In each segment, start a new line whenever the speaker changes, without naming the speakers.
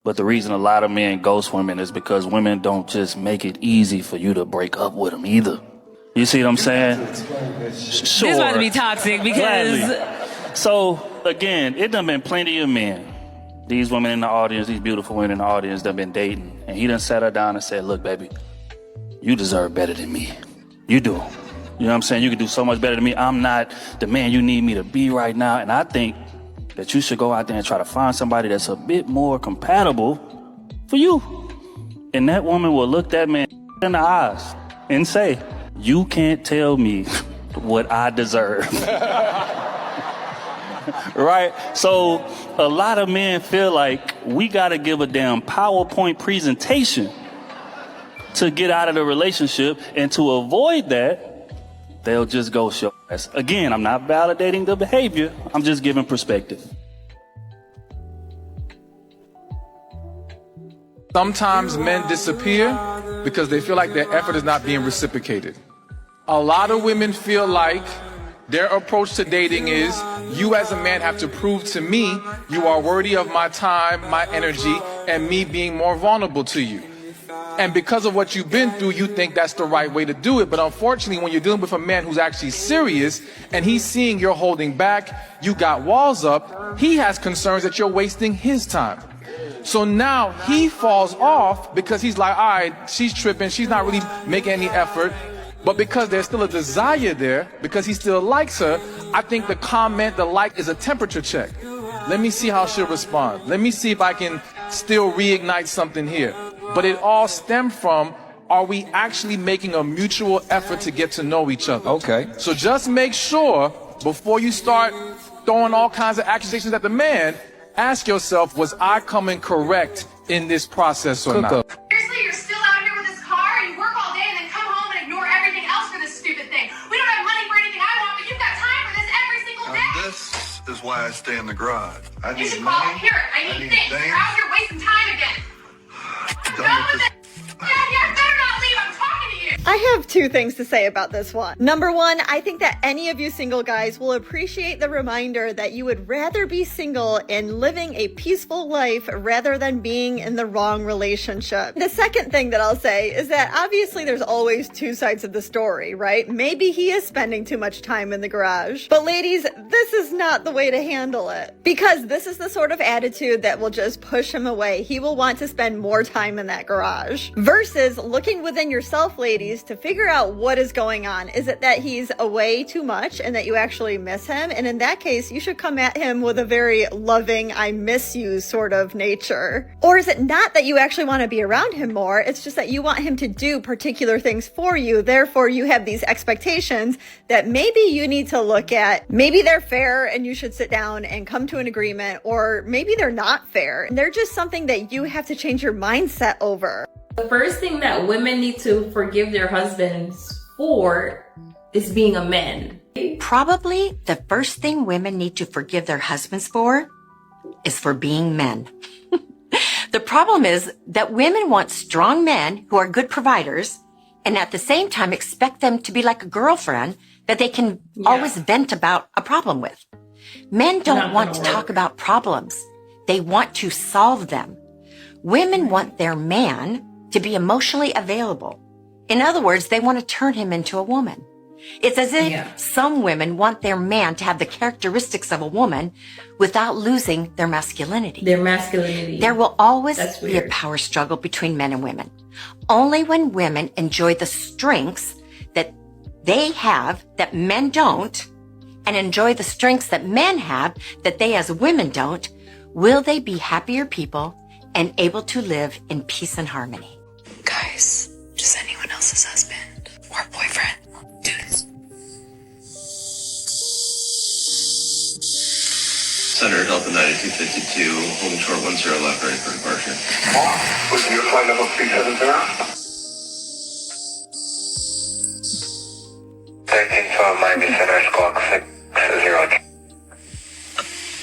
But the reason a lot of men ghost women is because women don't just make it easy for you to break up with them either. You see what I'm saying? Sure.
This is about to be toxic because...
Gladly. So, again, it done been plenty of men. These women in the audience, these beautiful women in the audience done been dating. And he done sat her down and said, look, baby, you deserve better than me. You do. You know what I'm saying? You can do so much better than me. I'm not the man you need me to be right now. And I think that you should go out there and try to find somebody that's a bit more compatible for you. And that woman will look that man in the eyes and say, you can't tell me what I deserve. Right? So a lot of men feel like we got to give a damn PowerPoint presentation to get out of the relationship. And to avoid that, they'll just ghost your ass. Again, I'm not validating the behavior. I'm just giving perspective.
Sometimes men disappear because they feel like their effort is not being reciprocated. A lot of women feel like their approach to dating is, you as a man have to prove to me you are worthy of my time, my energy, and me being more vulnerable to you. And because of what you've been through, you think that's the right way to do it. But unfortunately, when you're dealing with a man who's actually serious and he's seeing you're holding back, you got walls up, he has concerns that you're wasting his time. So now he falls off because he's like, all right, she's tripping, she's not really making any effort. But because there's still a desire there, because he still likes her, I think the comment, the like, is a temperature check. Let me see how she'll respond. Let me see if I can still reignite something here. But it all stemmed from, are we actually making a mutual effort to get to know each other?
Okay.
So just make sure, before you start throwing all kinds of accusations at the man, ask yourself, was I coming correct in this process or not?
Seriously, you're still out here with this car and you work all day and then come home and ignore everything else for this stupid thing. We don't have money for anything I want, but you've got time for this every single day.
This is why I stay in the garage. I
You
need
should call
money.
here. I need things. You're out here wasting time again. Done with it. Yeah, I better not leave. I'm talking to you.
I have two things to say about this one. Number one, I think that any of you single guys will appreciate the reminder that you would rather be single and living a peaceful life rather than being in the wrong relationship. The second thing that I'll say is that obviously there's always two sides of the story, right? Maybe he is spending too much time in the garage. But ladies, this is not the way to handle it, because this is the sort of attitude that will just push him away. He will want to spend more time in that garage versus looking within yourself, ladies, to figure out what is going on. Is it that he's away too much and that you actually miss him? And in that case, you should come at him with a very loving, I miss you sort of nature. Or is it not that you actually want to be around him more? It's just that you want him to do particular things for you. Therefore, you have these expectations that maybe you need to look at. Maybe they're fair and you should sit down and come to an agreement, or maybe they're not fair. They're just something that you have to change your mindset over.
The first thing that women need to forgive their husbands for is being a man.
Probably the first thing women need to forgive their husbands for is for being men. The problem is that women want strong men who are good providers and at the same time expect them to be like a girlfriend that they can always vent about a problem with. Men don't want to talk about problems. They want to solve them. Women want their man to be emotionally available. In other words, they want to turn him into a woman. It's as if some women want their man to have the characteristics of a woman without losing their masculinity. There will always be a power struggle between men and women. Only when women enjoy the strengths that they have that men don't, and enjoy the strengths that men have that they as women don't, will they be happier people and able to live in peace and harmony.
Guys, just anyone else's husband or boyfriend. Dudes.
Center Delta 9252, holding short 10 left, ready for departure.
With your flight level 370? 13 Miami Center, squawk 60.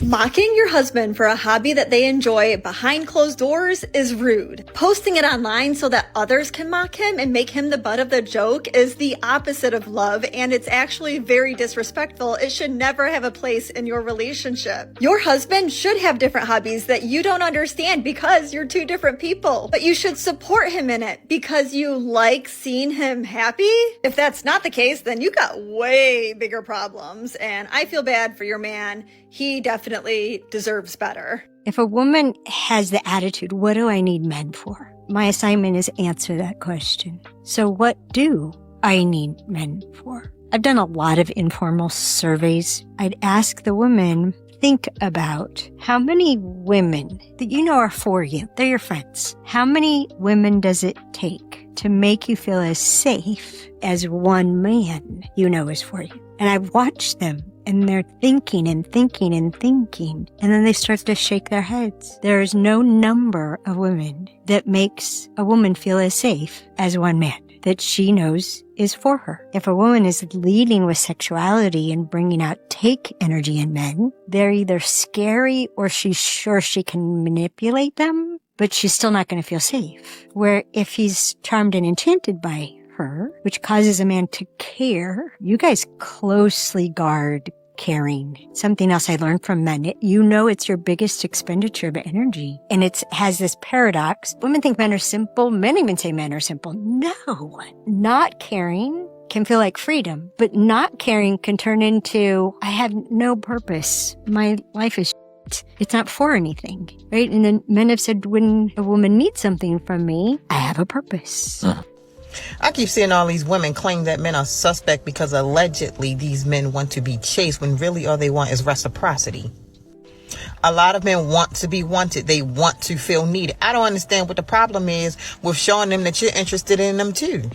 Mocking your husband for a hobby that they enjoy behind closed doors is rude. Posting it online so that others can mock him and make him the butt of the joke is the opposite of love, and it's actually very disrespectful. It should never have a place in your relationship. Your husband should have different hobbies that you don't understand because you're two different people, but you should support him in it because you like seeing him happy. If that's not the case, then you got way bigger problems, and I feel bad for your man. He definitely deserves better.
If a woman has the attitude, what do I need men for? My assignment is answer that question. So what do I need men for? I've done a lot of informal surveys. I'd ask the women, think about how many women that you know are for you. They're your friends. How many women does it take to make you feel as safe as one man you know is for you? And I've watched them. And they're thinking and thinking and thinking. And then they start to shake their heads. There is no number of women that makes a woman feel as safe as one man that she knows is for her. If a woman is leading with sexuality and bringing out take energy in men, they're either scary or she's sure she can manipulate them, but she's still not going to feel safe. Where if he's charmed and enchanted by her, which causes a man to care, you guys closely guard caring. Something else I learned from men, you know it's your biggest expenditure of energy. And it has this paradox. Women think men are simple. Men even say men are simple. No. Not caring can feel like freedom, but not caring can turn into, I have no purpose. My life is it's not for anything, right? And then men have said, when a woman needs something from me, I have a purpose.
I keep seeing all these women claim that men are suspect because allegedly these men want to be chased when really all they want is reciprocity. A lot of men want to be wanted. They want to feel needed. I don't understand what the problem is with showing them that you're interested in them too.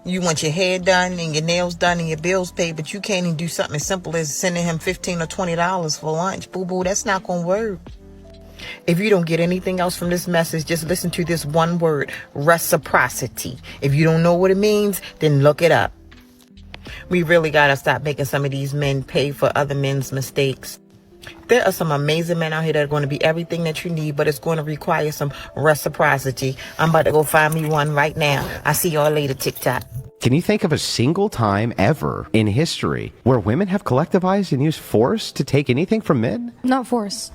You want your hair done and your nails done and your bills paid, but you can't even do something as simple as sending him $15 or $20 for lunch. Boo-boo, that's not going to work. If you don't get anything else from this message, just listen to this one word, reciprocity. If you don't know what it means, then look it up. We really got to stop making some of these men pay for other men's mistakes. There are some amazing men out here that are going to be everything that you need, but it's going to require some reciprocity. I'm about to go find me one right now. I'll see y'all later, TikTok.
Can you think of a single time ever in history where women have collectivized and used force to take anything from men?
Not force.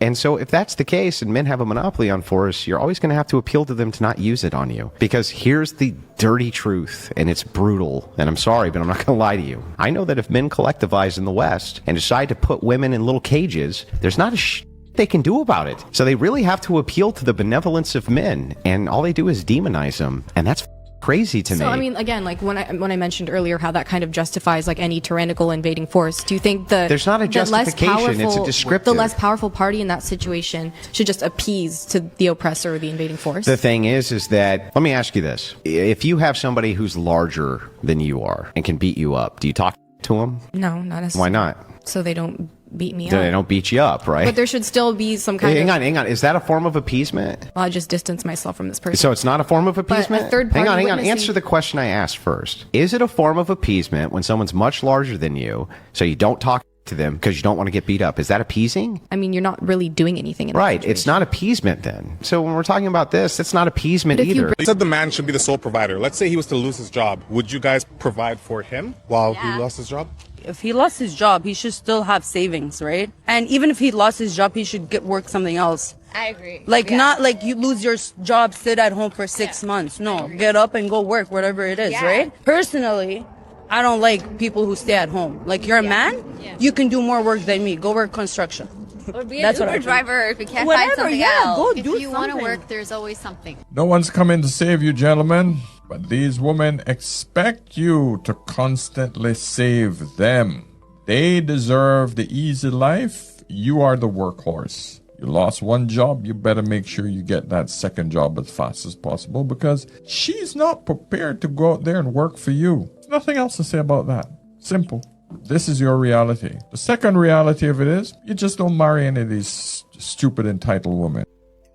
And so if that's the case and men have a monopoly on force, you're always going to have to appeal to them to not use it on you. Because here's the dirty truth, and it's brutal, and I'm sorry, but I'm not going to lie to you. I know that if men collectivize in the West and decide to put women in little cages, there's not a they can do about it. So they really have to appeal to the benevolence of men, and all they do is demonize them, and that's crazy to me.
So I mean, again, like when I mentioned earlier how that kind of justifies like any tyrannical invading force, do you think there's not a justification, it's a descriptive. The less powerful party in that situation should just appease to the oppressor or the invading force?
The thing is that, let me ask you this. If you have somebody who's larger than you are and can beat you up, do you talk to them?
No, not necessarily.
Why not?
So they don't beat me up.
They don't beat you up, right?
But there should still be some kind of...
Hang on. Is that a form of appeasement?
Well, I just distance myself from this person.
So it's not a form of appeasement?
But a third party
Hang on. Answer the question I asked first. Is it a form of appeasement when someone's much larger than you, so you don't talk to them because you don't want to get beat up? Is that appeasing?
I mean, you're not really doing anything in
right. It's not appeasement then. So when we're talking about this, it's not appeasement either.
They said the man should be the sole provider. Let's say he was to lose his job. Would you guys provide for him while he lost his job?
If he lost his job, he should still have savings, right? And even if he lost his job, he should get work something else.
I agree.
Like not like you lose your job, sit at home for 6 months. No, get up and go work, whatever it is, right? Personally, I don't like people who stay at home. Like you're a man, you can do more work than me. Go work construction.
Or be an Uber driver if you can't find something else.
Go
if
do
you want to
something.
work, there's always something.
No one's coming to save you, gentlemen, but these women expect you to constantly save them. They deserve the easy life. You are the workhorse. You lost one job, you better make sure you get that second job as fast as possible because she's not prepared to go out there and work for you. There's nothing else to say about that. Simple. This is your reality. The second reality of it is you just don't marry any of these stupid entitled women.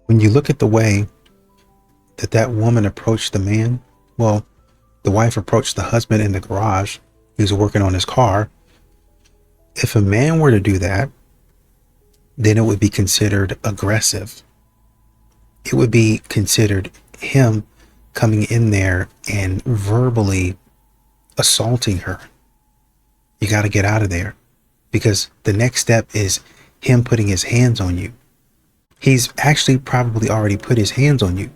When you look at the way that woman approached the man, well, the wife approached the husband in the garage. He was working on his car. If a man were to do that, then it would be considered aggressive. It would be considered him coming in there and verbally assaulting her. You got to get out of there, because the next step is him putting his hands on you. He's actually probably already put his hands on you.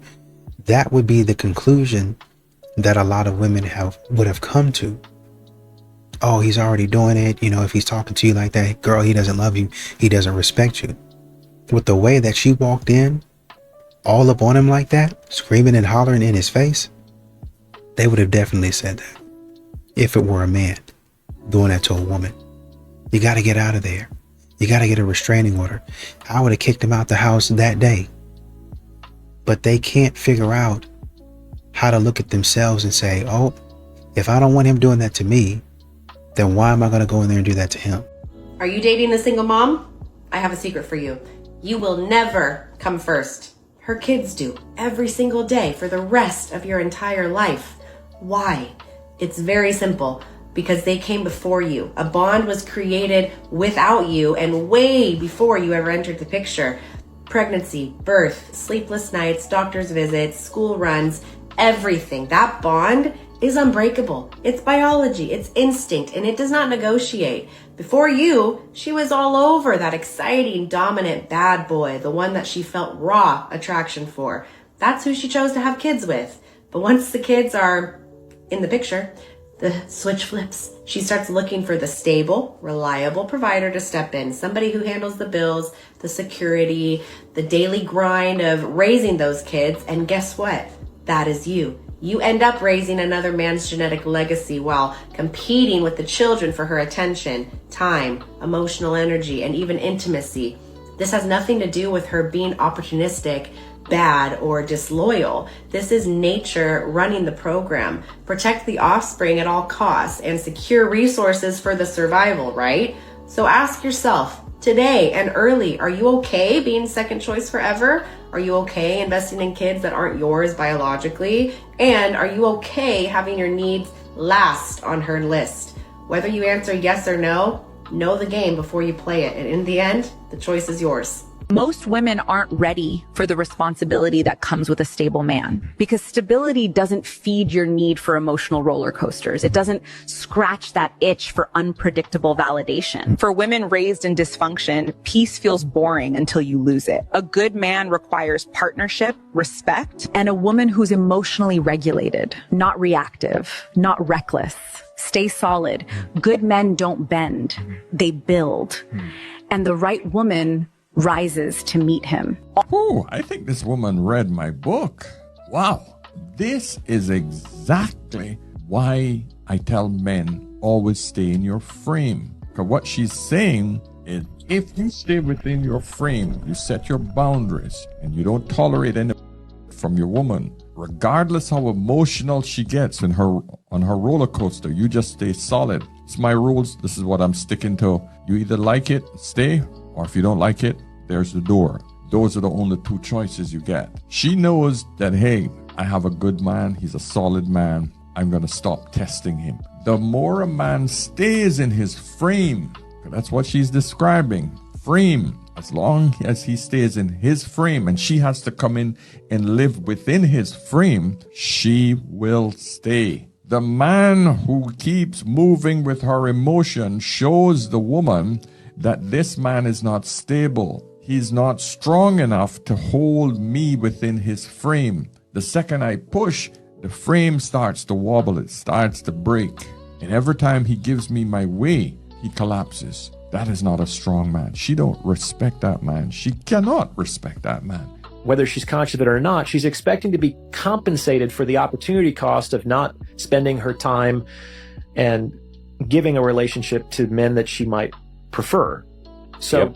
That would be the conclusion that a lot of women would have come to. Oh, he's already doing it. You know, if he's talking to you like that, girl, he doesn't love you. He doesn't respect you. With the way that she walked in, all up on him like that, screaming and hollering in his face, they would have definitely said that if it were a man doing that to a woman. You got to get out of there. You got to get a restraining order. I would have kicked him out the house that day. But they can't figure out how to look at themselves and say, oh, if I don't want him doing that to me, then why am I going to go in there and do that to him?
Are you dating a single mom? I have a secret for you. You will never come first. Her kids do, every single day for the rest of your entire life. Why? It's very simple. Because they came before you. A bond was created without you and way before you ever entered the picture. Pregnancy, birth, sleepless nights, doctor's visits, school runs, everything. That bond is unbreakable. It's biology, it's instinct, and it does not negotiate. Before you, she was all over that exciting, dominant bad boy, the one that she felt raw attraction for. That's who she chose to have kids with. But once the kids are in the picture, the switch flips. She starts looking for the stable, reliable provider to step in. Somebody who handles the bills, the security, the daily grind of raising those kids. And guess what? That is you. You end up raising another man's genetic legacy while competing with the children for her attention, time, emotional energy, and even intimacy. This has nothing to do with her being opportunistic, bad, or disloyal. This is nature running the program. Protect the offspring at all costs and secure resources for the survival, right? So ask yourself, today and early, are you okay being second choice forever? Are you okay investing in kids that aren't yours biologically? And are you okay having your needs last on her list? Whether you answer yes or no, know the game before you play it. And in the end, the choice is yours.
Most women aren't ready for the responsibility that comes with a stable man, because stability doesn't feed your need for emotional roller coasters. It doesn't scratch that itch for unpredictable validation. For women raised in dysfunction, peace feels boring until you lose it. A good man requires partnership, respect, and a woman who's emotionally regulated, not reactive, not reckless. Stay solid. Good men don't bend. They build. And the right woman rises to meet him.
Oh, I think this woman read my book. Wow. This is exactly why I tell men always stay in your frame. Because what she's saying is, if you stay within your frame, you set your boundaries, and you don't tolerate any from your woman, regardless how emotional she gets on her roller coaster, you just stay solid. It's my rules. This is what I'm sticking to. You either like it, stay, or if you don't like it, there's the door. Those are the only two choices you get. She knows that, hey, I have a good man. He's a solid man. I'm going to stop testing him. The more a man stays in his frame, that's what she's describing, frame, as long as he stays in his frame and she has to come in and live within his frame, she will stay. The man who keeps moving with her emotion shows the woman that this man is not stable. He's not strong enough to hold me within his frame. The second I push, the frame starts to wobble, it starts to break. And every time he gives me my way, he collapses. That is not a strong man. She don't respect that man. She cannot respect that man.
Whether she's conscious of it or not, she's expecting to be compensated for the opportunity cost of not spending her time and giving a relationship to men that she might prefer. So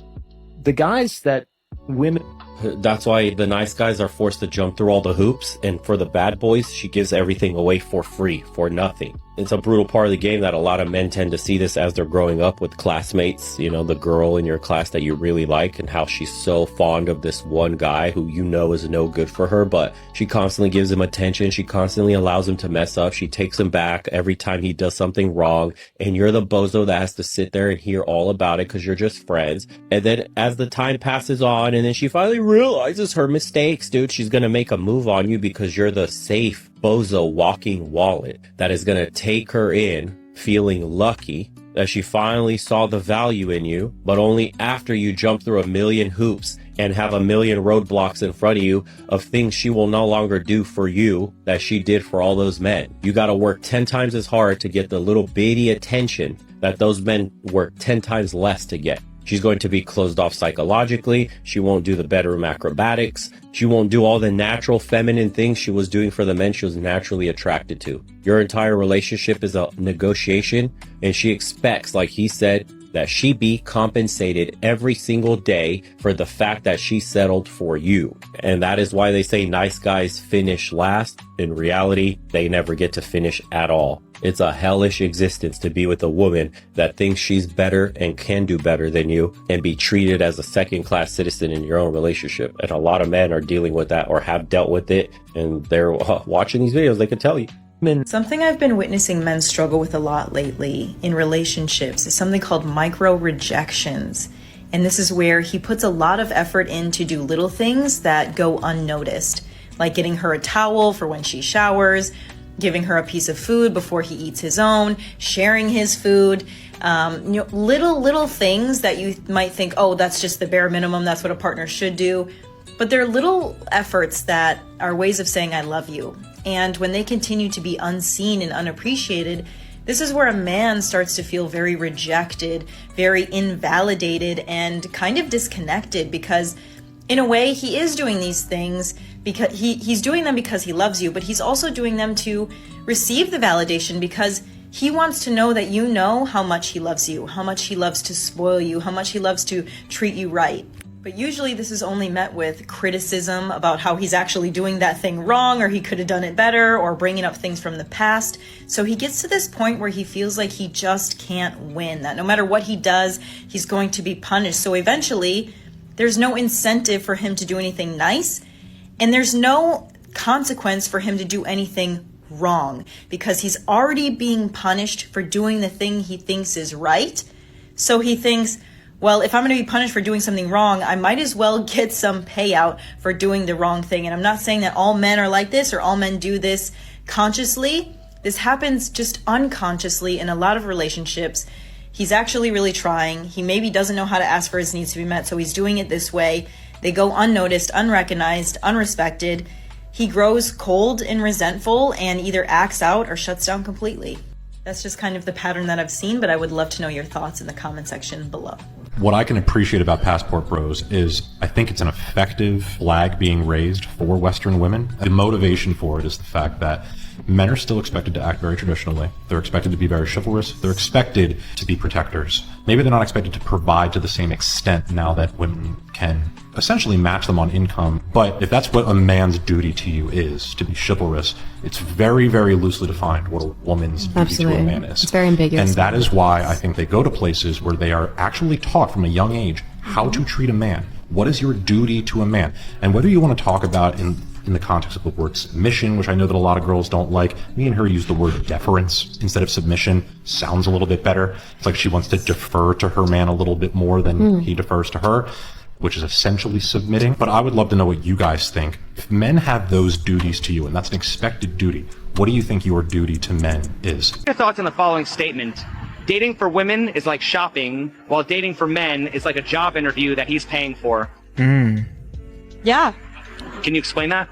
the guys that women...
That's why the nice guys are forced to jump through all the hoops, and for the bad boys, she gives everything away for free, for nothing. It's a brutal part of the game that a lot of men tend to see this as they're growing up with classmates, you know, the girl in your class that you really like and how she's so fond of this one guy who you know is no good for her, but she constantly gives him attention. She constantly allows him to mess up. She takes him back every time he does something wrong. And you're the bozo that has to sit there and hear all about it because you're just friends. And then as the time passes on and then she finally realizes her mistakes, dude, she's going to make a move on you because you're the safe bozo walking wallet that is going to take her in feeling lucky that she finally saw the value in you, but only after you jump through a million hoops and have a million roadblocks in front of you of things she will no longer do for you that she did for all those men. You got to work 10 times as hard to get the little bitty attention that those men work 10 times less to get. She's going to be closed off psychologically. She won't do the bedroom acrobatics. She won't do all the natural feminine things she was doing for the men she was naturally attracted to. Your entire relationship is a negotiation, and she expects, like he said, that she be compensated every single day for the fact that she settled for you. And that is why they say nice guys finish last. In reality, they never get to finish at all. It's a hellish existence to be with a woman that thinks she's better and can do better than you and be treated as a second-class citizen in your own relationship. And a lot of men are dealing with that or have dealt with it, and they're watching these videos. They can tell you.
Something I've been witnessing men struggle with a lot lately in relationships is something called micro rejections. And this is where he puts a lot of effort in to do little things that go unnoticed, like getting her a towel for when she showers, giving her a piece of food before he eats his own, sharing his food, little things that you might think, oh, that's just the bare minimum, that's what a partner should do. But they're little efforts that are ways of saying I love you. And when they continue to be unseen and unappreciated, this is where a man starts to feel very rejected, very invalidated, and kind of disconnected, because in a way he is doing these things because he's doing them because he loves you, but he's also doing them to receive the validation because he wants to know that you know how much he loves you, how much he loves to spoil you, how much he loves to treat you right. But usually this is only met with criticism about how he's actually doing that thing wrong, or he could have done it better, or bringing up things from the past. So he gets to this point where he feels like he just can't win, that no matter what he does, he's going to be punished. So eventually, there's no incentive for him to do anything nice, and there's no consequence for him to do anything wrong, because he's already being punished for doing the thing he thinks is right. So he thinks, well, if I'm going to be punished for doing something wrong, I might as well get some payout for doing the wrong thing. And I'm not saying that all men are like this or all men do this consciously. This happens just unconsciously in a lot of relationships. He's actually really trying. He maybe doesn't know how to ask for his needs to be met, so he's doing it this way. They go unnoticed, unrecognized, unrespected. He grows cold and resentful and either acts out or shuts down completely. That's just kind of the pattern that I've seen, but I would love to know your thoughts in the comment section below.
What I can appreciate about Passport Bros is I think it's an effective flag being raised for Western women. The motivation for it is the fact that men are still expected to act very traditionally. They're expected to be very chivalrous. They're expected to be protectors. Maybe they're not expected to provide to the same extent now that women can essentially match them on income. But if that's what a man's duty to you is, to be chivalrous, it's very, very loosely defined what a woman's duty to a man is.
It's very ambiguous.
And that is why I think they go to places where they are actually taught from a young age how to treat a man. What is your duty to a man? And whether you want to talk about in the context of the word submission, which I know that a lot of girls don't like. Me and her use the word deference instead of submission. Sounds a little bit better. It's like she wants to defer to her man a little bit more than he defers to her, which is essentially submitting. But I would love to know what you guys think. If men have those duties to you, and that's an expected duty, what do you think your duty to men is?
Your thoughts on the following statement. Dating for women is like shopping, while dating for men is like a job interview that he's paying for.
Yeah.
Can you explain that?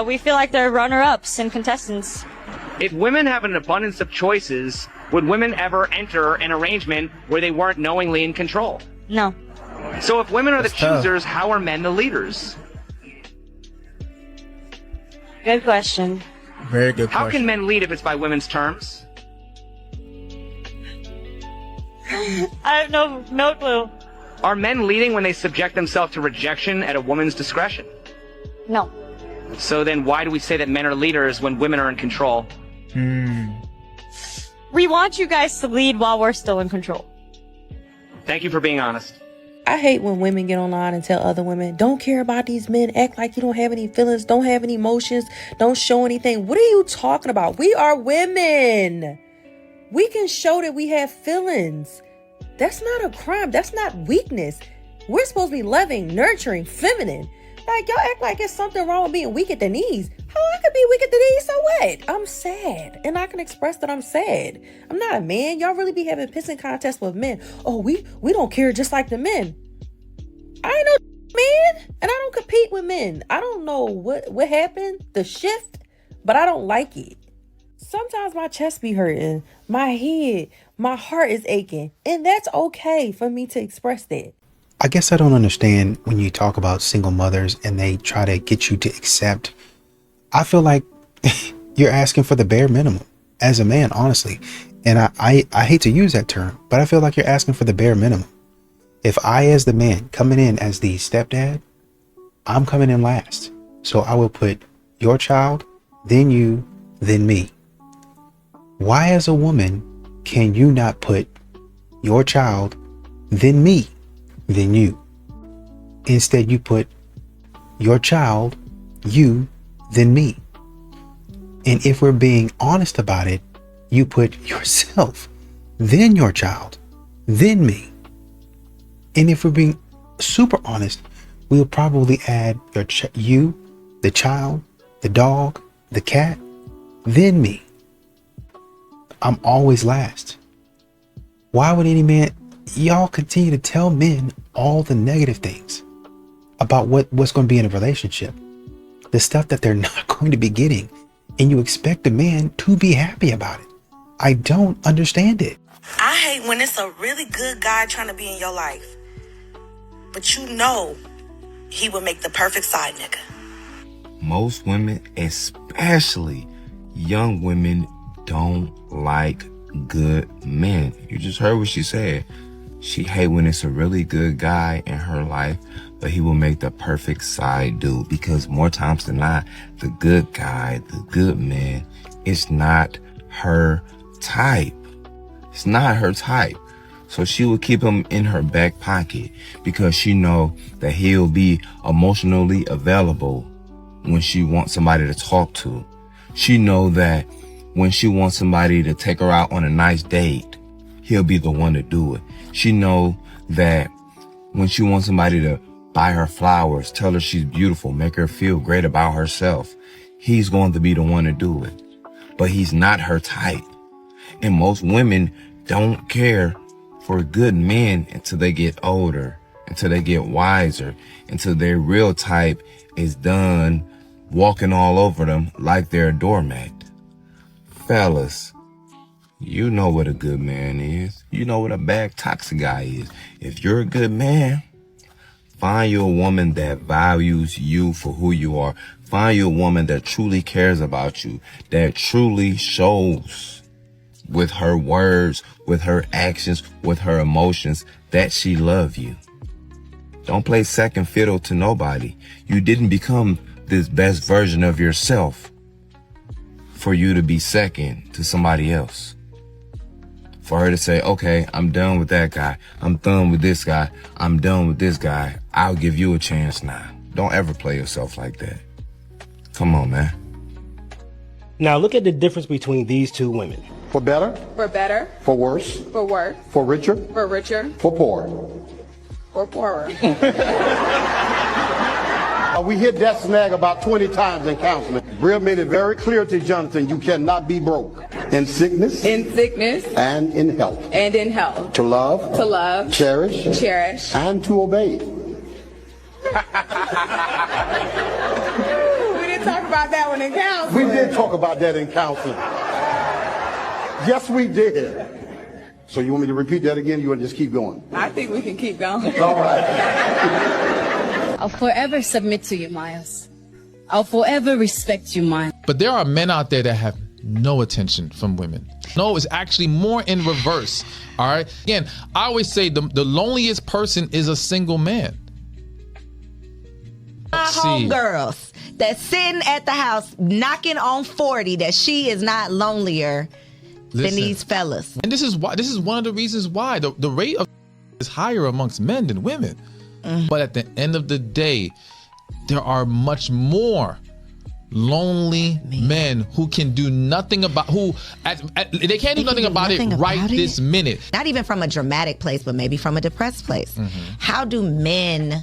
We feel like they're runner-ups and contestants.
If women have an abundance of choices, would women ever enter an arrangement where they weren't knowingly in control?
No.
So if women are the choosers, how are men the leaders?
Good question.
Very good question.
How can men lead if it's by women's terms?
I have no clue.
Are men leading when they subject themselves to rejection at a woman's discretion?
No.
So then why do we say that men are leaders when women are in control?
We want you guys to lead while we're still in control.
Thank you for being honest.
I hate when women get online and tell other women, don't care about these men, act like you don't have any feelings, don't have any emotions, don't show anything. What are you talking about? We are women. We can show that we have feelings. That's not a crime. That's not weakness. We're supposed to be loving, nurturing, feminine. Like, y'all act like it's something wrong with being weak at the knees. How I could be weak at the knees, so what? I'm sad, and I can express that I'm sad. I'm not a man. Y'all really be having pissing contests with men. Oh, we don't care just like the men. I ain't no man, and I don't compete with men. I don't know what happened, the shift, but I don't like it. Sometimes my chest be hurting, my head, my heart is aching, and that's okay for me to express that.
I guess I don't understand when you talk about single mothers and they try to get you to accept. I feel like you're asking for the bare minimum as a man, honestly. And I hate to use that term, but I feel like you're asking for the bare minimum. If I, as the man, coming in as the stepdad, I'm coming in last. So I will put your child, then you, then me. Why, as a woman, can you not put your child, then me, then you? Instead, you put your child, you, then me. And if we're being honest about it, you put yourself, then your child, then me. And if we're being super honest, we'll probably add you, the child, the dog, the cat, then me. I'm always last. Why would any man, y'all continue to tell men all the negative things about what's going to be in a relationship, the stuff that they're not going to be getting, and you expect a man to be happy about it? I don't understand it.
I hate when it's a really good guy trying to be in your life, but you know he would make the perfect side nigga.
Most women, especially young women, don't like good men. You just heard what she said. She hate when it's a really good guy in her life, but he will make the perfect side dude, because more times than not, the good guy, the good man, it's not her type. It's not her type. So she will keep him in her back pocket because she know that he'll be emotionally available when she wants somebody to talk to. She know that when she wants somebody to take her out on a nice date, he'll be the one to do it. She know that when she wants somebody to buy her flowers, tell her she's beautiful, make her feel great about herself, he's going to be the one to do it. But he's not her type. And most women don't care for good men until they get older, until they get wiser, until their real type is done walking all over them like they're a doormat. Fellas, you know what a good man is. You know what a bad toxic guy is. If you're a good man, find you a woman that values you for who you are. Find you a woman that truly cares about you, that truly shows with her words, with her actions, with her emotions, that she loves you. Don't play second fiddle to nobody. You didn't become this best version of yourself for you to be second to somebody else. For her to say, okay, I'm done with that guy. I'm done with this guy. I'm done with this guy. I'll give you a chance now. Don't ever play yourself like that. Come on, man.
Now look at the difference between these two women.
For better.
For better.
For worse.
For worse.
For richer.
For richer.
For poorer.
For poorer.
We hit that snag about 20 times in counseling. Brill made it very clear to Jonathan, you cannot be broke. In sickness.
In sickness.
And in health.
And in health.
To love.
To love.
Cherish.
Cherish.
And to obey.
We didn't talk about that one in counseling.
We did talk about that in counseling. Yes, we did. So you want me to repeat that again? You want to just keep going?
I think we can keep going.
All right.
I'll forever submit to you, Miles. I'll forever respect you, Miles.
But there are men out there that have no attention from women. No, it's actually more in reverse. All right. Again, I always say the loneliest person is a single man.
Homegirls,
that's sitting at the house knocking on 40 that she is not lonelier than these fellas.
And this is one of the reasons why the rate of is higher amongst men than women. But at the end of the day, there are much more lonely men who can do nothing about they can't do nothing about it right this minute.
Not even from a dramatic place, but maybe from a depressed place. How do men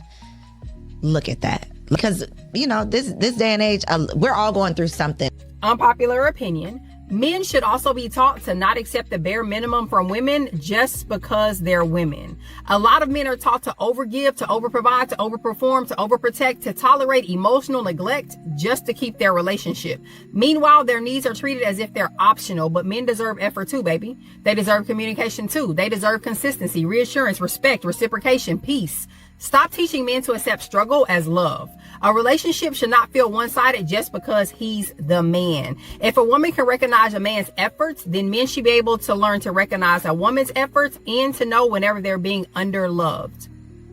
look at that? Because, you know, this day and age, we're all going through something.
Unpopular opinion. Men should also be taught to not accept the bare minimum from women just because they're women. A lot of men are taught to overgive, to overprovide, to overperform, to overprotect, to tolerate emotional neglect just to keep their relationship. Meanwhile, their needs are treated as if they're optional, but men deserve effort too, baby. They deserve communication too. They deserve consistency, reassurance, respect, reciprocation, peace. Stop teaching men to accept struggle as love. A relationship should not feel one-sided just because he's the man. If a woman can recognize a man's efforts, then men should be able to learn to recognize a woman's efforts and to know whenever they're being underloved.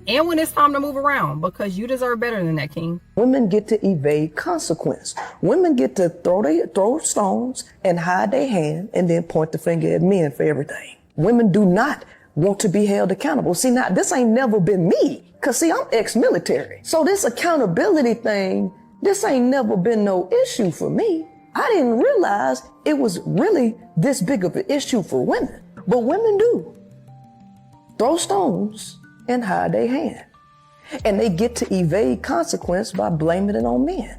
And when it's time to move around, because you deserve better than that, King.
Women get to evade consequence. Women get to throw stones and hide their hand and then point the finger at men for everything. Women do not want to be held accountable. See, now, this ain't never been me. Because, see, I'm ex-military. So this accountability thing, this ain't never been no issue for me. I didn't realize it was really this big of an issue for women. But women do. Throw stones and hide their hand. And they get to evade consequence by blaming it on men.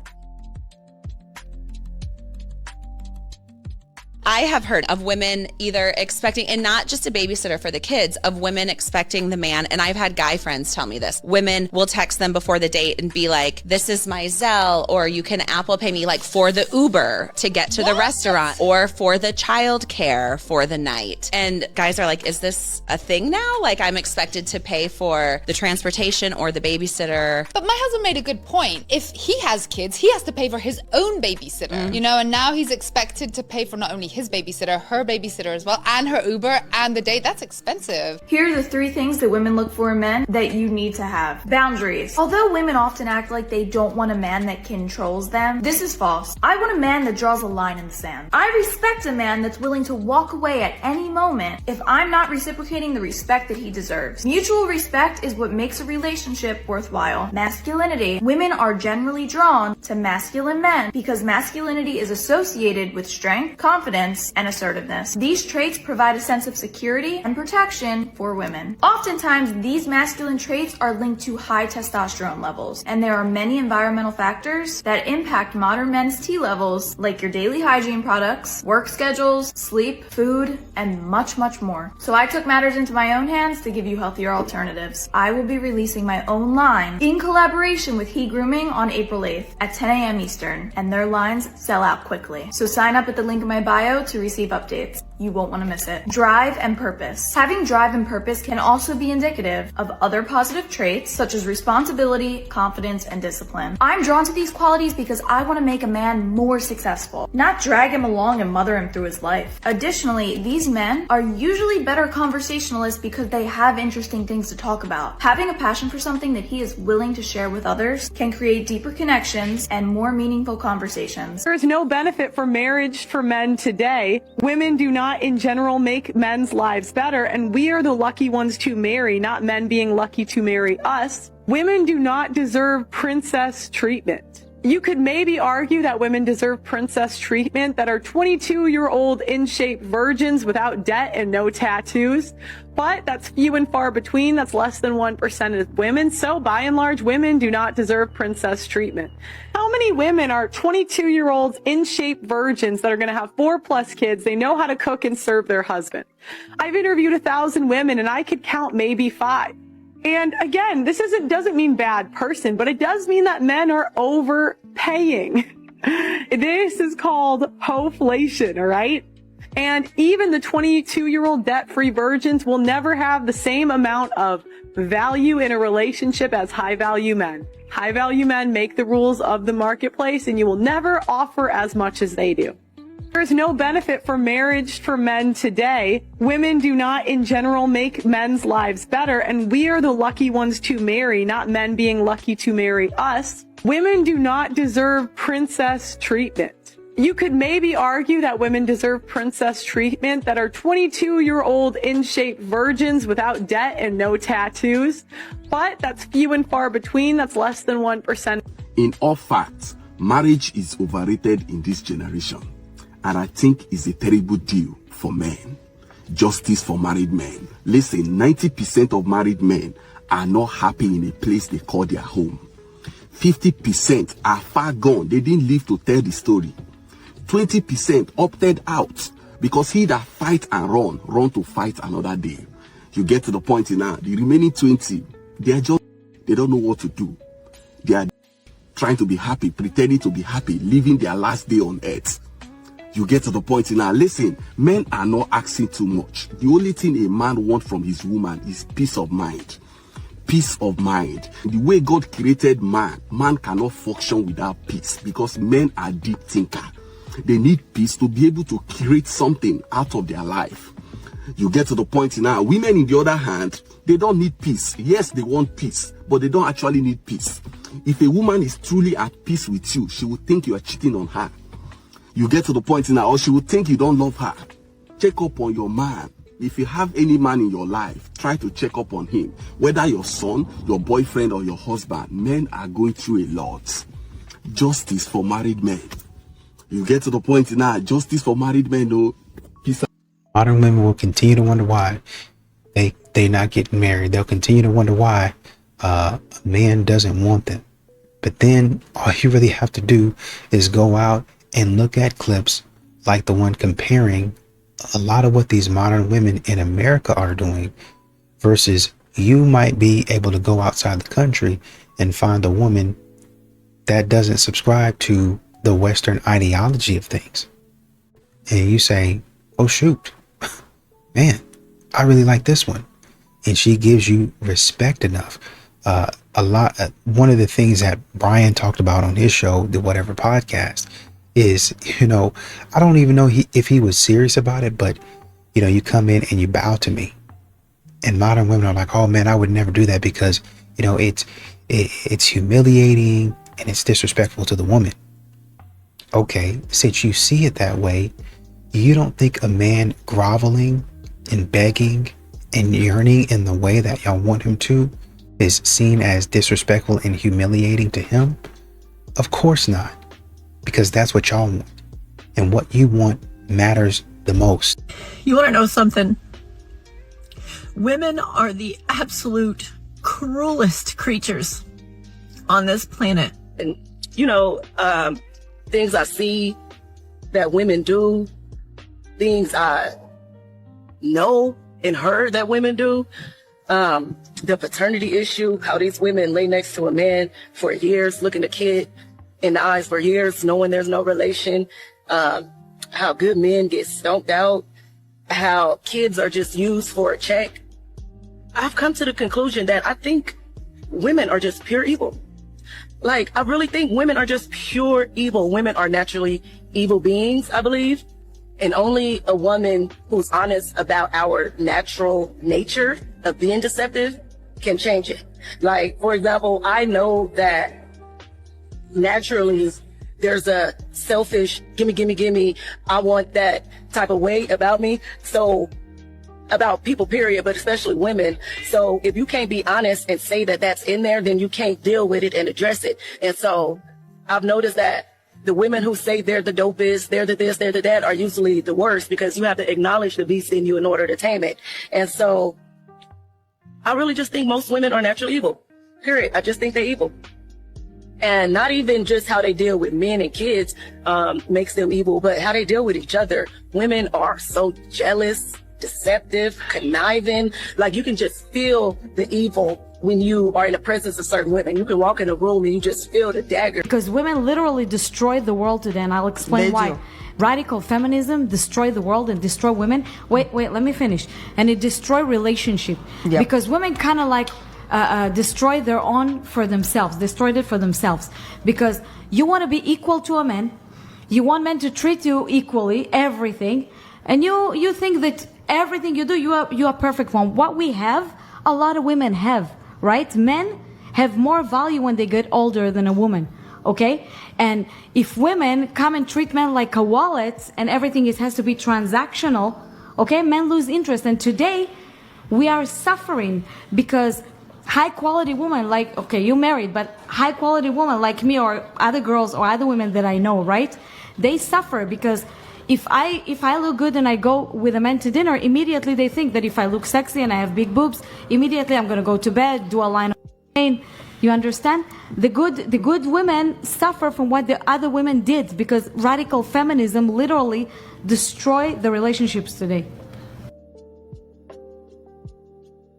I have heard of women either expecting, and not just a babysitter for the kids, of women expecting the man, and I've had guy friends tell me this. Women will text them before the date and be like, this is my Zelle, or you can Apple Pay me, like, for the Uber to get to the restaurant, or for the child care for the night. And guys are like, is this a thing now? Like, I'm expected to pay for the transportation or the babysitter.
But my husband made a good point. If he has kids, he has to pay for his own babysitter, you know, and now he's expected to pay for not only his babysitter, her babysitter as well, and her Uber and the date. That's expensive.
Here are the 3 things that women look for in men that you need to have. Boundaries. Although women often act like they don't want a man that controls them, this is false. I want a man that draws a line in the sand. I respect a man that's willing to walk away at any moment if I'm not reciprocating the respect that he deserves. Mutual respect is what makes a relationship worthwhile. Masculinity. Women are generally drawn to masculine men because masculinity is associated with strength, confidence, and assertiveness. These traits provide a sense of security and protection for women. Oftentimes, these masculine traits are linked to high testosterone levels, and there are many environmental factors that impact modern men's T levels, like your daily hygiene products, work schedules, sleep, food, and much, much more. So I took matters into my own hands to give you healthier alternatives. I will be releasing my own line in collaboration with He Grooming on April 8th at 10 a.m. Eastern, and their lines sell out quickly. So sign up at the link in my bio to receive updates. You won't want to miss it. Drive and purpose. Having drive and purpose can also be indicative of other positive traits such as responsibility, confidence, and discipline. I'm drawn to these qualities because I want to make a man more successful, not drag him along and mother him through his life. Additionally, these men are usually better conversationalists because they have interesting things to talk about. Having a passion for something that he is willing to share with others can create deeper connections and more meaningful conversations.
There is no benefit for marriage for men today. Women do not in general make men's lives better, and we are the lucky ones to marry, not men being lucky to marry us. Women do not deserve princess treatment. You could maybe argue that women deserve princess treatment that are 22-year-old in-shape virgins without debt and no tattoos, but that's few and far between. That's less than 1% of women. So by and large, women do not deserve princess treatment. How many women are 22-year-olds in-shape virgins that are going to have 4+ kids? They know how to cook and serve their husband. I've interviewed 1,000 women and I could count maybe 5. And again, this doesn't mean bad person, but it does mean that men are overpaying. This is called hoflation, all right? And even the 22-year-old debt-free virgins will never have the same amount of value in a relationship as high-value men. High-value men make the rules of the marketplace, and you will never offer as much as they do. There's no benefit for marriage for men today. Women do not in general make men's lives better, and we are the lucky ones to marry, not men being lucky to marry us. Women do not deserve princess treatment. You could maybe argue that women deserve princess treatment that are 22-year-old in-shape virgins without debt and no tattoos, but that's few and far between. That's less than 1%.
In all facts, marriage is overrated in this generation, and I think it's a terrible deal for men. Justice for married men. Listen, 90% of married men are not happy in a place they call their home. 50% are far gone. They didn't live to tell the story. 20% opted out because he that fight and run to fight another day. You get to the point now. The remaining 20, they don't know what to do. They are trying to be happy, pretending to be happy, living their last day on earth. You get to the point now. Listen, men are not asking too much. The only thing a man wants from his woman is peace of mind. Peace of mind. The way God created man cannot function without peace because men are deep thinkers. They need peace to be able to create something out of their life. You get to the point now. Women, in the other hand, they don't need peace. Yes, they want peace, but they don't actually need peace. If a woman is truly at peace with you, she will think you are cheating on her. You get to the point now, or she will think you don't love her. Check up on your man. If you have any man in your life, try to check up on him. Whether your son, your boyfriend, or your husband, men are going through a lot. Justice for married men. You get to the point now, justice for married men, no.
Modern women will continue to wonder why they not getting married. They'll continue to wonder why a man doesn't want them. But then all you really have to do is go out and look at clips like the one comparing a lot of what these modern women in America are doing versus you might be able to go outside the country and find a woman that doesn't subscribe to the Western ideology of things. And you say, oh shoot, man, I really like this one. And she gives you respect enough. One of the things that Brian talked about on his show, the Whatever podcast, is, I don't even know if he was serious about it, but you come in and you bow to me. And modern women are like, oh man, I would never do that because, it's humiliating and it's disrespectful to the woman. Okay, since you see it that way, you don't think a man groveling and begging and yearning in the way that y'all want him to is seen as disrespectful and humiliating to him? Of course not, because that's what y'all want. And what you want matters the most.
You want to know something? Women are the absolute cruelest creatures on this planet.
And, things I see that women do, things I know and heard that women do, the paternity issue, how these women lay next to a man for years, looking a kid in the eyes for years, knowing there's no relation, how good men get stomped out, how kids are just used for a check. I've come to the conclusion that I think women are just pure evil. Like, I really think women are just pure evil. Women are naturally evil beings, I believe. And only a woman who's honest about our natural nature of being deceptive can change it. Like, for example, I know that naturally there's a selfish, gimme, I want that type of way about me. So, about people, period, but especially women. So if you can't be honest and say that that's in there, then you can't deal with it and address it. And so I've noticed that the women who say they're the dopest, they're the this, they're the that, are usually the worst, because you have to acknowledge the beast in you in order to tame it. And so I really just think most women are naturally evil, period. I just think they're evil. And not even just how they deal with men and kids makes them evil, but how they deal with each other. Women are so jealous, deceptive, conniving. Like, you can just feel the evil when you are in the presence of certain women. You can walk in a room and you just feel the dagger.
Because women literally destroy the world today, and I'll explain why. Radical feminism destroy the world and destroy women. Wait, let me finish. And it destroy relationship. Yep. Because women kind of like destroy their own for themselves, destroyed it for themselves. Because you want to be equal to a man. You want men to treat you equally, everything, and you think that everything you do, you are perfect one. What we have, a lot of women have, right? Men have more value when they get older than a woman, okay? And if women come and treat men like a wallet and everything has to be transactional, okay, men lose interest. And today, we are suffering because high quality women like, okay, you married, but high quality women like me or other girls or other women that I know, right? They suffer because if I look good and I go with a man to dinner, immediately they think that if I look sexy and I have big boobs, immediately I'm going to go to bed, do a line of pain. You understand? The good women suffer from what the other women did because radical feminism literally destroyed the relationships today.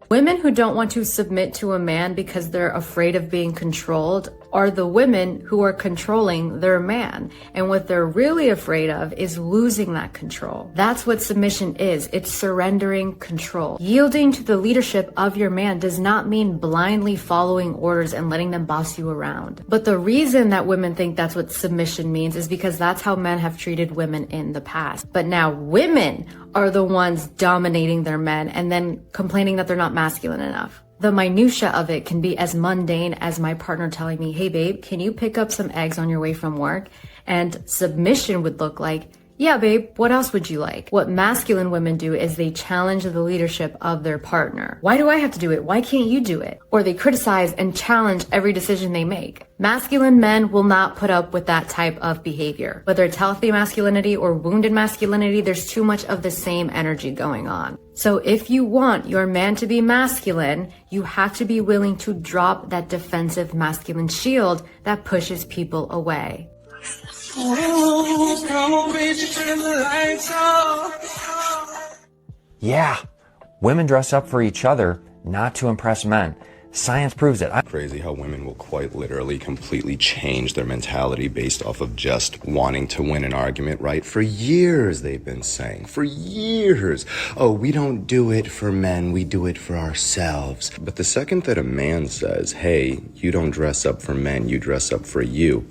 Women who don't want to submit to a man because they're afraid of being controlled are the women who are controlling their man. And what they're really afraid of is losing that control. That's what submission is. It's surrendering control. Yielding to the leadership of your man does not mean blindly following orders and letting them boss you around. But the reason that women think that's what submission means is because that's how men have treated women in the past. But now women are the ones dominating their men and then complaining that they're not masculine enough. The minutia of it can be as mundane as my partner telling me, hey babe, can you pick up some eggs on your way from work? And submission would look like, yeah babe, what else would you like? What masculine women do is they challenge the leadership of their partner. Why do I have to do it? Why can't you do it? Or they criticize and challenge every decision they make. Masculine men will not put up with that type of behavior. Whether it's healthy masculinity or wounded masculinity, there's too much of the same energy going on. So if you want your man to be masculine, you have to be willing to drop that defensive masculine shield that pushes people away.
Yeah, women dress up for each other, not to impress men. Science proves it.
Crazy how women will quite literally completely change their mentality based off of just wanting to win an argument, right? For years they've been saying, for years, oh, we don't do it for men, we do it for ourselves. But the second that a man says, hey, you don't dress up for men, you dress up for you.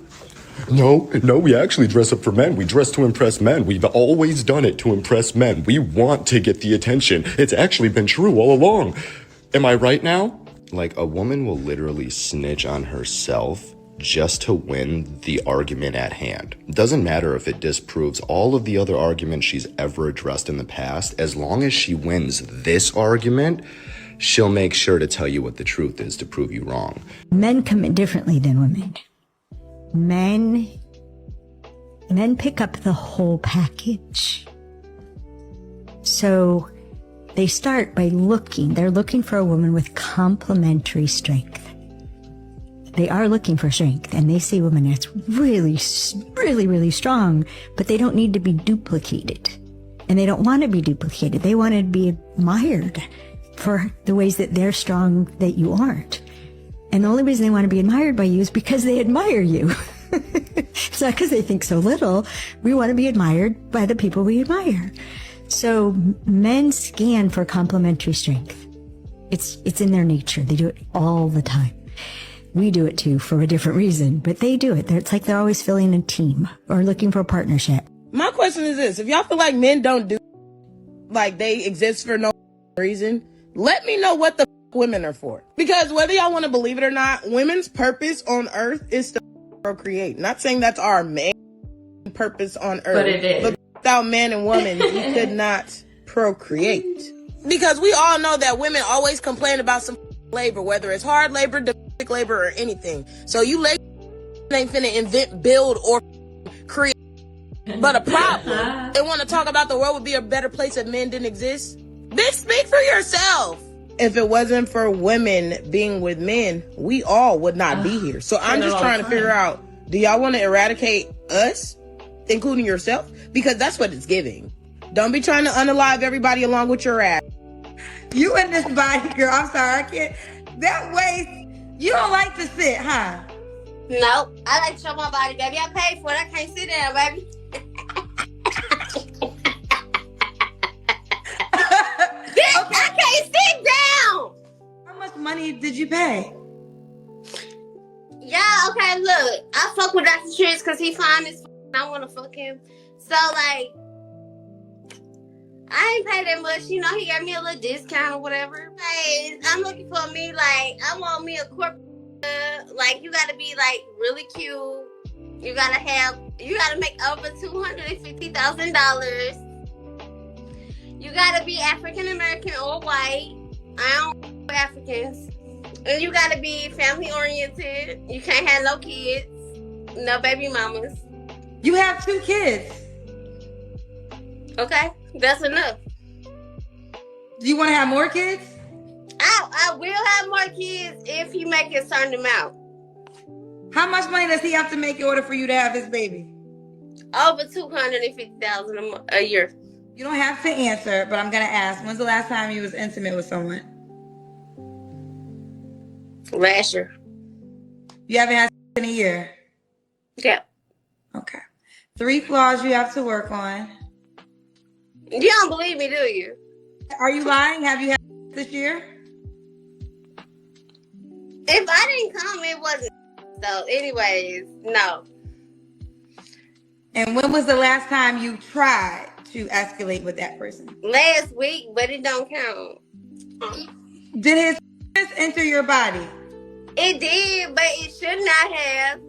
No, we actually dress up for men. We dress to impress men. We've always done it to impress men. We want to get the attention. It's actually been true all along. Am I right now? Like, a woman will literally snitch on herself just to win the argument at hand. It doesn't matter if it disproves all of the other arguments she's ever addressed in the past. As long as she wins this argument, she'll make sure to tell you what the truth is to prove you wrong.
Men come in differently than women. Men pick up the whole package. So they start by they're looking for a woman with complementary strength. They are looking for strength, and they see a woman that's really, really, really strong, but they don't need to be duplicated. And they don't want to be duplicated. They want to be admired for the ways that they're strong that you aren't. And the only reason they want to be admired by you is because they admire you. It's not because they think so little. We want to be admired by the people we admire. So men scan for complementary strength. It's in their nature. They do it all the time. We do it too for a different reason, but they do it. It's like they're always filling a team or looking for a partnership.
My question is this: if y'all feel like men don't do, like they exist for no reason, let me know what the women are for. Because whether y'all want to believe it or not, women's purpose on earth is to procreate. Not saying that's our main purpose on earth,
but it is.
But without man and woman, you could not procreate. Because we all know that women always complain about some labor, whether it's hard labor, domestic labor, or anything. So you ladies ain't finna invent, build, or create. But a problem. They want to talk about the world would be a better place if men didn't exist. Bitch, speak for yourself. If it wasn't for women being with men, we all would not be here. So I'm just trying to figure out, do y'all want to eradicate us, including yourself? Because that's what it's giving. Don't be trying to unalive everybody along with your ass.
You in this body, girl. I'm sorry, I can't. That way, you don't like to sit, huh?
Nope. I like to show my body, baby. I paid for it. I can't sit down, baby. Bitch, okay. I can't sit down.
How much money did you pay?
Yeah, okay, look. I fuck with Dr. Trent's because he fine as I want to fuck him. So, like, I ain't pay that much. You know, he gave me a little discount or whatever. Like, I'm looking for me, like, I want me a corporate. Like, you got to be, like, really cute. You got to make over $250,000. You got to be African American or white. I don't know Africans. And you got to be family oriented. You can't have no kids, no baby mamas.
You have 2 kids.
Okay, that's enough.
Do you want to have more kids?
I will have more kids if he make a certain amount.
How much money does he have to make in order for you to have his baby?
Over $250,000 a year.
You don't have to answer, but I'm gonna ask. When's the last time you was intimate with someone?
Last year.
You haven't had in a year?
Yeah.
Okay. 3 flaws you have to work on.
You don't believe me, do you?
Are you lying? Have you had this year?
If I didn't come, it wasn't. So, anyways, no.
And when was the last time you tried to escalate with that person?
Last week, but it don't count.
Did his enter your body?
It did, but it should not have.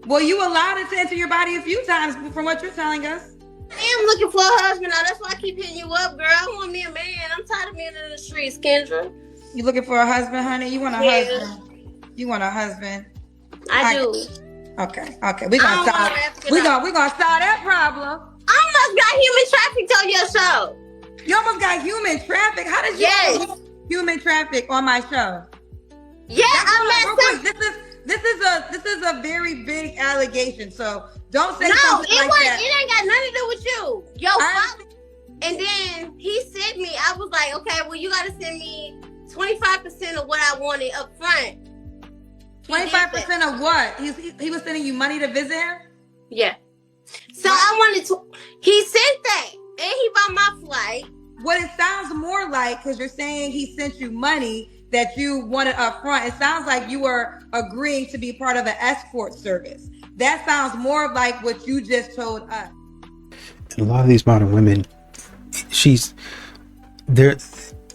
Well, you allowed it to enter your body a few times from what you're telling us.
I am looking for a husband now. That's why I keep hitting you up, girl. I want me a man. I'm tired of being in the streets, Kendra.
You looking for a husband, honey? You want a husband? You want a husband?
I do.
Okay. We're gonna start that problem.
I almost got human trafficked on your show.
You almost got human traffic? How did you get human traffic on my show?
Yeah, I'm
not. This is a very big allegation. So don't say something like that.
It ain't got nothing to do with you. Yo, and then he sent me. I was like, okay, well, you gotta send me 25% of what I wanted up front.
25% of what? He was sending you money to visit him?
Yeah. So I wanted to. He sent that, and he bought my flight.
What it sounds more like, because you're saying he sent you money that you wanted up front. It sounds like you were agreeing to be part of an escort service. That sounds more like what you just told us.
A lot of these modern women, the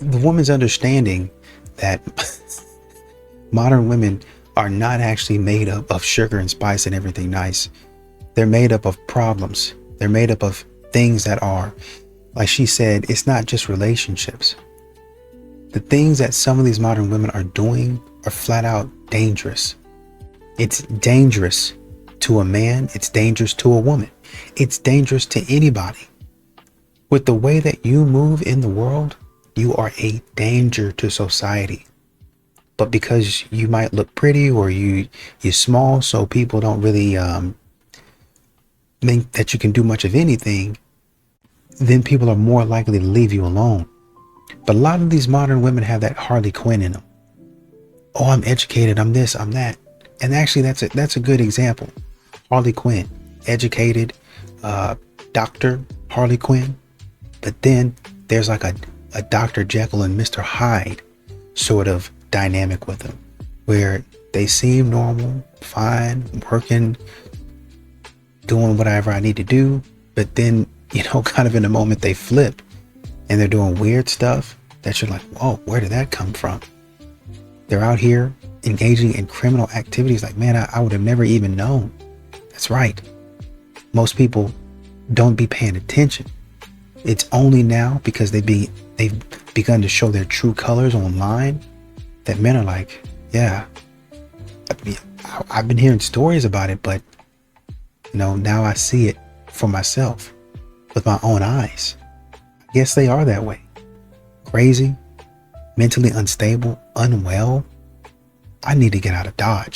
woman's understanding that modern women are not actually made up of sugar and spice and everything nice. They're made up of problems. They're made up of things that are, like she said, it's not just relationships. The things that some of these modern women are doing are flat out dangerous. It's dangerous to a man. It's dangerous to a woman. It's dangerous to anybody. With the way that you move in the world, you are a danger to society. But because you might look pretty or you're small, so people don't really think that you can do much of anything, then people are more likely to leave you alone. But a lot of these modern women have that Harley Quinn in them. Oh, I'm educated, I'm this, I'm that. And actually that's a good example. Harley Quinn, educated, Dr. Harley Quinn. But then there's like a Dr. Jekyll and Mr. Hyde sort of dynamic with them, where they seem normal, fine, working, doing whatever I need to do. But then, kind of in a moment they flip and they're doing weird stuff that you're like, whoa, where did that come from? They're out here engaging in criminal activities like, man, I would have never even known. That's right. Most people don't be paying attention. It's only now because they've begun to show their true colors online that men are like, yeah, I've been hearing stories about it, but now I see it for myself with my own eyes. I guess they are that way. Crazy, mentally unstable, unwell. I need to get out of Dodge.